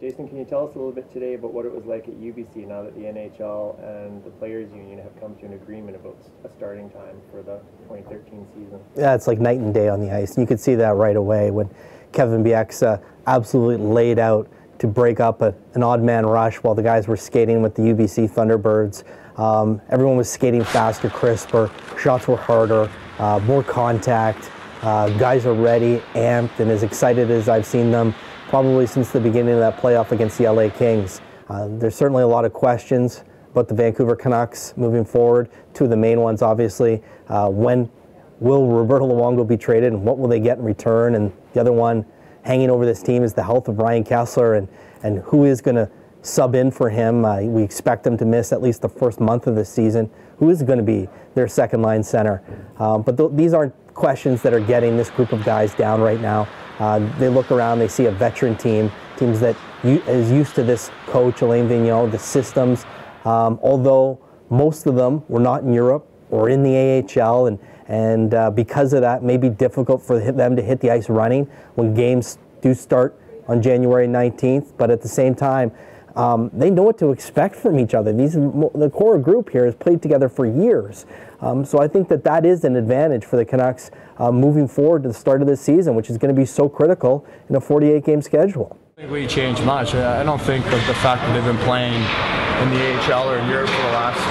Jason, can you tell us a little bit today about what it was like at UBC now that the NHL and the Players Union have come to an agreement about a starting time for the 2013 season? Yeah, it's like night and day on the ice. You could see that right away when Kevin Bieksa absolutely laid out to break up an odd man rush while the guys were skating with the UBC Thunderbirds. Everyone was skating faster, crisper, shots were harder, more contact. Guys are ready, amped, and as excited as I've seen them probably since the beginning of that playoff against the LA Kings. There's certainly a lot of questions about the Vancouver Canucks moving forward. Two of the main ones, obviously, when will Roberto Luongo be traded and what will they get in return? And the other one hanging over this team is the health of Ryan Kessler and who is going to sub in for him. We expect him to miss at least the first month of the season. Who is going to be their second line center? But these aren't questions that are getting this group of guys down right now. They look around, they see a veteran teams that is used to this coach, Alain Vigneault, the systems. Although most of them were not in Europe or in the AHL, and because of that, it may be difficult for them to hit the ice running when games do start on January 19th. But at the same time, they know what to expect from each other. The core group here has played together for years. So I think that is an advantage for the Canucks moving forward to the start of this season, which is going to be so critical in a 48-game schedule. I think we changed much. I don't think that the fact that they've been playing in the AHL or in Europe for the last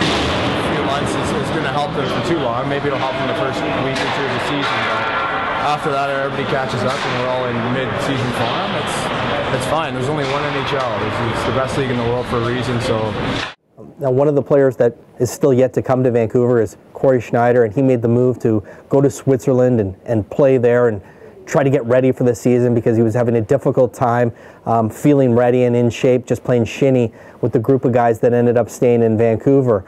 few months is going to help them for too long. Maybe it'll help them the first week or two of the season, but after that everybody catches up and we're all in mid-season form. It's fine. There's only one NHL. It's the best league in the world for a reason. So. Now, one of the players that is still yet to come to Vancouver is Corey Schneider, and he made the move to go to Switzerland and play there and try to get ready for the season because he was having a difficult time feeling ready and in shape, just playing shinny with the group of guys that ended up staying in Vancouver.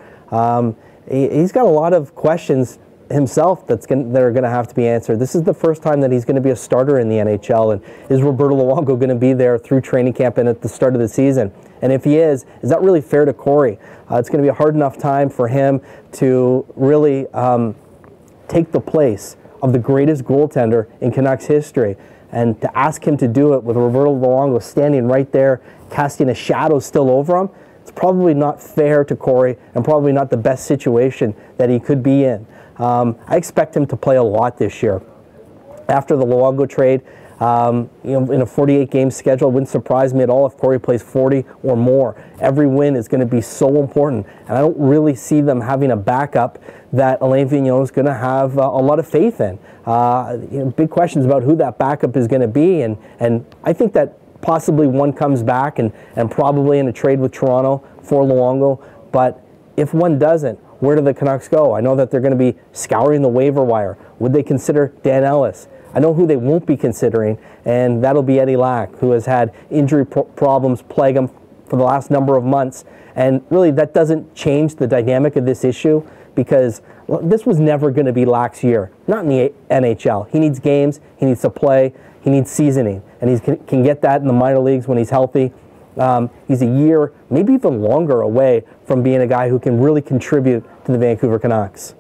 He's got a lot of questions himself that are going to have to be answered. This is the first time that he's going to be a starter in the NHL, and is Roberto Luongo going to be there through training camp and at the start of the season? And if he is that really fair to Corey? It's going to be a hard enough time for him to really take the place of the greatest goaltender in Canucks history, and to ask him to do it with Roberto Luongo standing right there, casting a shadow still over him, it's probably not fair to Corey and probably not the best situation that he could be in. I expect him to play a lot this year. After the Luongo trade, in a 48-game schedule, it wouldn't surprise me at all if Corey plays 40 or more. Every win is going to be so important, and I don't really see them having a backup that Alain Vigneault is going to have a lot of faith in. Big questions about who that backup is going to be, and I think that possibly one comes back and probably in a trade with Toronto for Luongo, but if one doesn't, where do the Canucks go? I know that they're going to be scouring the waiver wire. Would they consider Dan Ellis? I know who they won't be considering, and that'll be Eddie Lack, who has had injury problems plague him for the last number of months. And really, that doesn't change the dynamic of this issue, because this was never going to be Lack's year, not in the NHL. He needs games, he needs to play, he needs seasoning, and he can get that in the minor leagues when he's healthy. He's a year, maybe even longer away from being a guy who can really contribute to the Vancouver Canucks.